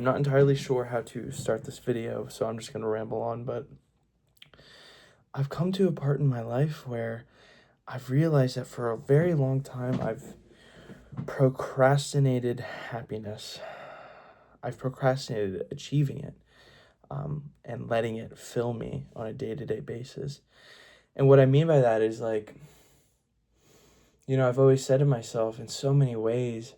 I'm not entirely sure how to start this video, so I'm just going to ramble on, but I've come to a part in my life where I've realized that for a very long time, I've procrastinated happiness. I've procrastinated achieving it, and letting it fill me on a day-to-day basis. And what I mean by that is, like, I've always said to myself in so many ways,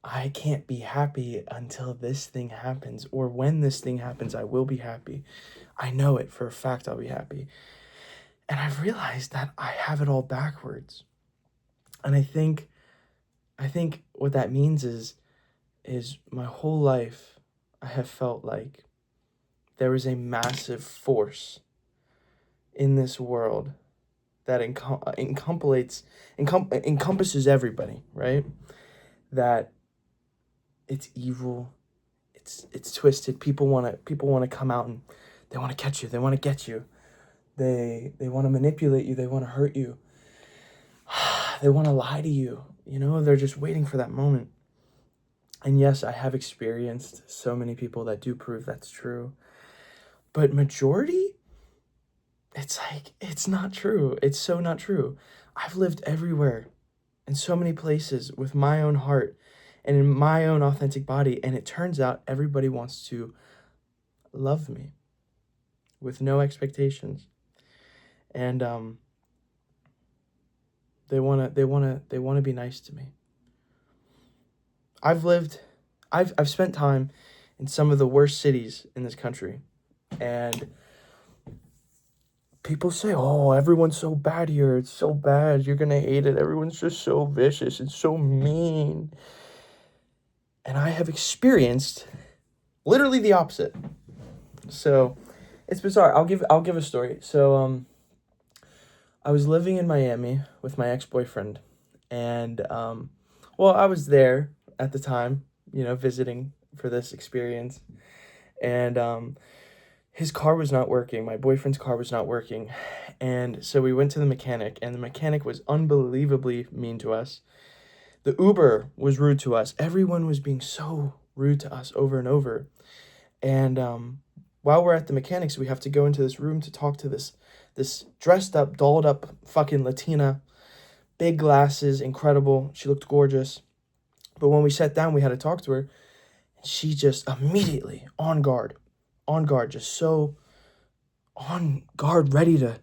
I can't be happy until this thing happens, or when this thing happens, I will be happy. I know it for a fact I'll be happy. And I've realized that I have it all backwards. And I think what that means is my whole life I have felt like there is a massive force in this world that encompasses everybody, right? That it's evil, it's twisted. People want to come out and they want to catch you. They want to get you. They want to manipulate you. They want to hurt you. They want to lie to you. They're just waiting for that moment. And yes, I have experienced so many people that do prove that's true. But majority, it's not true. It's so not true. I've lived everywhere, in so many places, with my own heart and in my own authentic body. And it turns out everybody wants to love me with no expectations. And they want to be nice to me. I've spent time in some of the worst cities in this country, and people say, "Oh, everyone's so bad here. It's so bad. You're going to hate it. Everyone's just so vicious and so mean." And I have experienced literally the opposite. So, it's bizarre. I'll give a story. So, I was living in Miami with my ex-boyfriend, and I was there at the time, visiting for this experience, and his car was not working. My boyfriend's car was not working, and so we went to the mechanic, and the mechanic was unbelievably mean to us. The Uber was rude to us. Everyone was being so rude to us over and over, and while we're at the mechanics, we have to go into this room to talk to this dressed up, dolled up fucking Latina, big glasses, incredible. She looked gorgeous. But when we sat down, we had to talk to her, and she just immediately on guard, just so on guard, ready to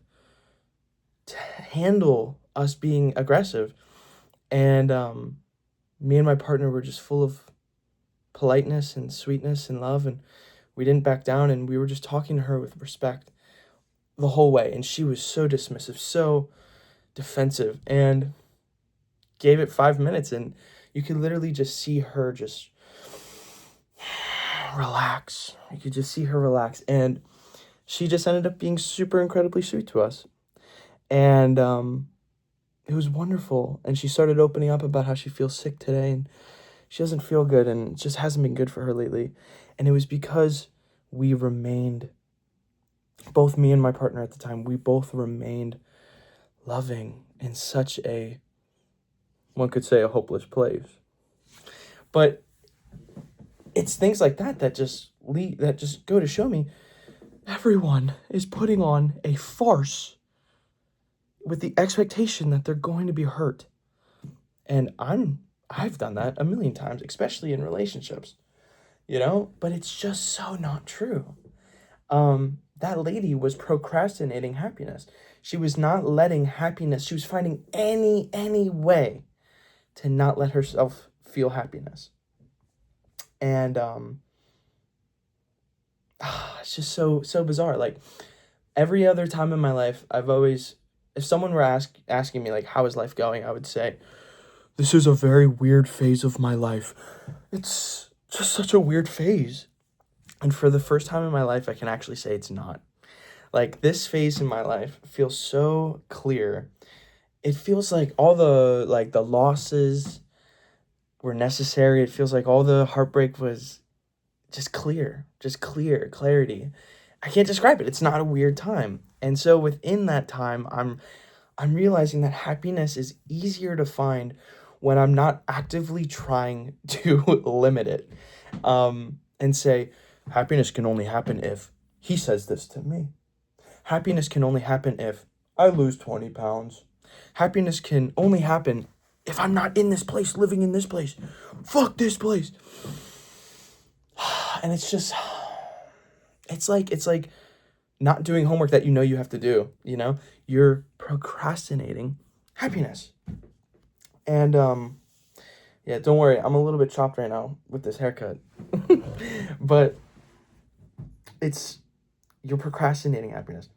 handle us being aggressive. And me and my partner were just full of politeness and sweetness and love, and we didn't back down, and we were just talking to her with respect the whole way. And she was so dismissive, so defensive, and gave it 5 minutes, and you could literally just see her just relax. You could just see her relax, and she just ended up being super incredibly sweet to us. And it was wonderful. And she started opening up about how she feels sick today, and she doesn't feel good, and it just hasn't been good for her lately. And it was because we remained, both me and my partner at the time, we both remained loving in such a, one could say, a hopeless place. But it's things like that just go to show me everyone is putting on a farce with the expectation that they're going to be hurt. And I've done that a million times, especially in relationships, but it's just so not true. That lady was procrastinating happiness. She was not letting happiness, she was finding any way to not let herself feel happiness. And it's just so bizarre. Like, every other time in my life, I've always, if someone were asking me, like, how is life going, I would say, this is a very weird phase of my life. It's just such a weird phase. And for the first time in my life, I can actually say it's not. Like, this phase in my life feels so clear. It feels like all the losses were necessary. It feels like all the heartbreak was just clarity. I can't describe it. It's not a weird time. And so within that time, I'm realizing that happiness is easier to find when I'm not actively trying to limit it. and say, happiness can only happen if he says this to me. Happiness can only happen if I lose 20 pounds. Happiness can only happen if I'm not in this place, living in this place. Fuck this place. And it's just, it's like not doing homework that you know you have to do, you know? You're procrastinating happiness. And, yeah, don't worry. I'm a little bit chopped right now with this haircut. But you're procrastinating happiness.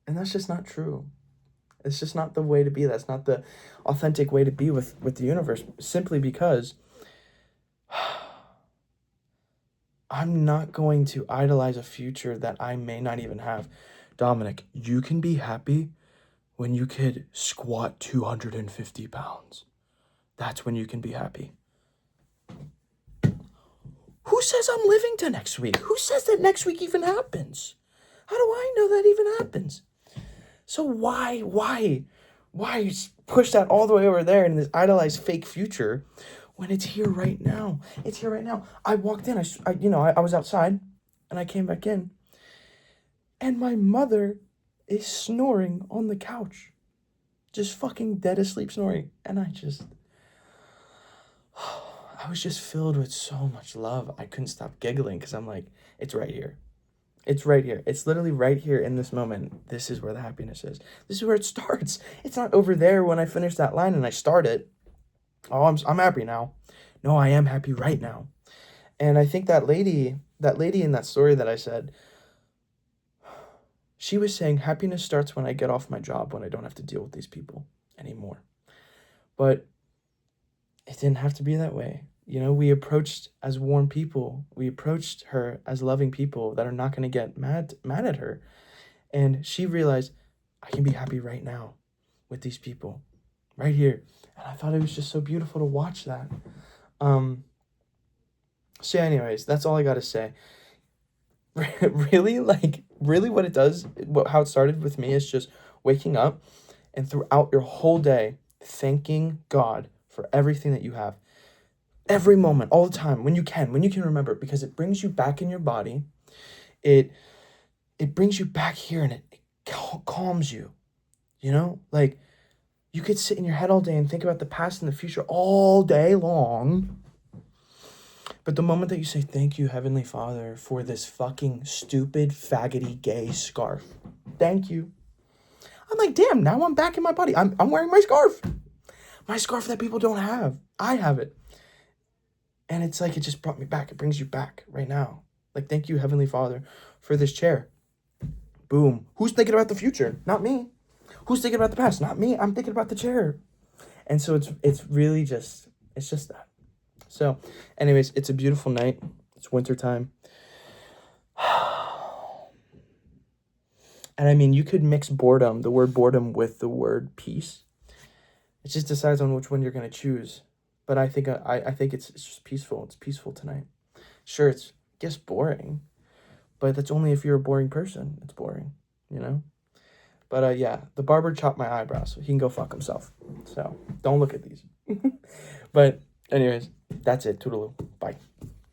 And that's just not true. It's just not the way to be. That's not the authentic way to be with the universe. Simply because I'm not going to idolize a future that I may not even have. Dominic, you can be happy when you could squat 250 pounds. That's when you can be happy. Who says I'm living to next week? Who says that next week even happens? How do I know that even happens? So why push that all the way over there in this idolized fake future when it's here right now? It's here right now. I walked in, I was outside, and I came back in, and my mother is snoring on the couch. Just fucking dead asleep snoring. And I was just filled with so much love. I couldn't stop giggling because I'm like, it's right here. It's right here. It's literally right here in this moment. This is where the happiness is. This is where it starts. It's not over there when I finish that line and I start it. Oh, I'm happy now. No, I am happy right now. And I think that lady in that story that I said, she was saying happiness starts when I get off my job, when I don't have to deal with these people anymore. But it didn't have to be that way. You know, we approached as warm people. We approached her as loving people that are not going to get mad at her. And she realized, I can be happy right now with these people, right here. And I thought it was just so beautiful to watch that. So anyways, that's all I got to say. Really what it does, how it started with me is just waking up and throughout your whole day, thanking God for everything that you have. Every moment, all the time, when you can remember, because it brings you back in your body. It brings you back here and it calms you, you know? Like, you could sit in your head all day and think about the past and the future all day long. But the moment that you say, thank you, Heavenly Father, for this fucking stupid, faggoty, gay scarf. Thank you. I'm like, damn, now I'm back in my body. I'm wearing my scarf. My scarf that people don't have. I have it. And it's like, it just brought me back. It brings you back right now. Like, thank you, Heavenly Father, for this chair. Boom. Who's thinking about the future? Not me. Who's thinking about the past? Not me. I'm thinking about the chair. And so it's really just that. So, anyways, it's a beautiful night. It's wintertime. And I mean, you could mix boredom, the word boredom, with the word peace. It just decides on which one you're going to choose. But I think it's just peaceful. It's peaceful tonight. Sure, it's, I guess, boring. But that's only if you're a boring person. It's boring, you know? But yeah, the barber chopped my eyebrows, so he can go fuck himself. So don't look at these. But anyways, that's it. Toodaloo. Bye.